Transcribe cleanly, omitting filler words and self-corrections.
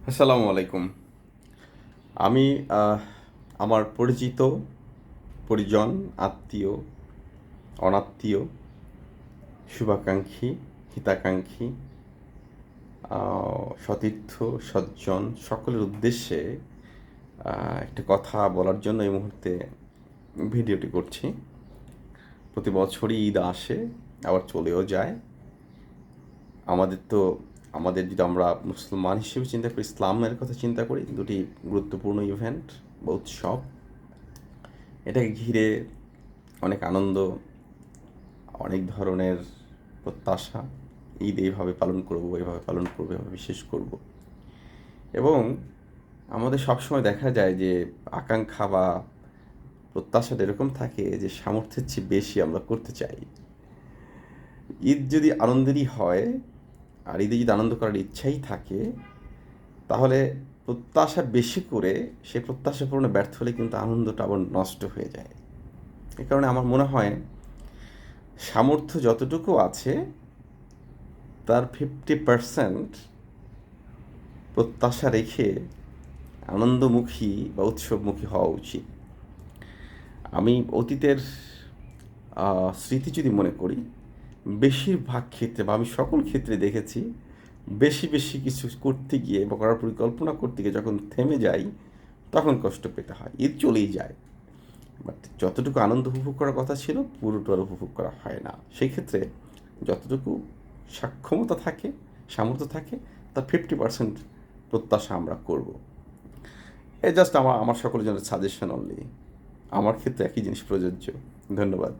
আসসালামু আলাইকুম। আমি আমার পরিচিত, পরিজন, আত্মীয়, অনাত্মীয়, শুভাকাঙ্ক্ষী, হিতাকাঙ্ক্ষী, সতীর্থ, সজ্জন সকলের উদ্দেশ্যে একটা কথা বলার জন্য এই মুহূর্তে ভিডিওটি করছি। প্রতি বছরই ঈদ আসে, আবার চলেও যায়। আমাদের তো আমাদের যদি আমরা মুসলমান হিসেবে চিন্তা করি, ইসলামের কথা চিন্তা করি, দুটি গুরুত্বপূর্ণ ইভেন্ট বা উৎসব। এটাকে ঘিরে অনেক আনন্দ, অনেক ধরনের প্রত্যাশা। ঈদ এইভাবে পালন করব, এইভাবে পালন করবো, এভাবে বিশেষ করব। এবং আমাদের সবসময় দেখা যায় যে আকাঙ্ক্ষা বা প্রত্যাশাটা এরকম থাকে যে সামর্থ্যের চেয়ে বেশি আমরা করতে চাই। ঈদ যদি আনন্দেরই হয়, আর ঈদে যদি আনন্দ করার ইচ্ছাই থাকে, তাহলে প্রত্যাশা বেশি করে সে প্রত্যাশা পূরণে ব্যর্থ হলে কিন্তু আনন্দটা আবার নষ্ট হয়ে যায়। এ কারণে আমার মনে হয় সামর্থ্য যতটুকু আছে তার 50% প্রত্যাশা রেখে আনন্দমুখী বা উৎসবমুখী হওয়া উচিত। আমি অতীতের স্মৃতি যদি মনে করি, বেশিরভাগ ক্ষেত্রে বা আমি সকল ক্ষেত্রে দেখেছি বেশি বেশি কিছু করতে গিয়ে বা করার পরিকল্পনা করতে গিয়ে যখন থেমে যাই তখন কষ্ট পেতে হয়। ঈদ চলেই যায়, বাট যতটুকু আনন্দ উপভোগ করার কথা ছিল পুরোটা আর উপভোগ করা হয় না। সেই ক্ষেত্রে যতটুকু সক্ষমতা থাকে, সামর্থ্য থাকে, তার 50% প্রত্যাশা আমরা করব। জাস্ট আমার আমার সকলের জন্য সাজেশন অনলি। আমার ক্ষেত্রে একই জিনিস প্রযোজ্য। ধন্যবাদ।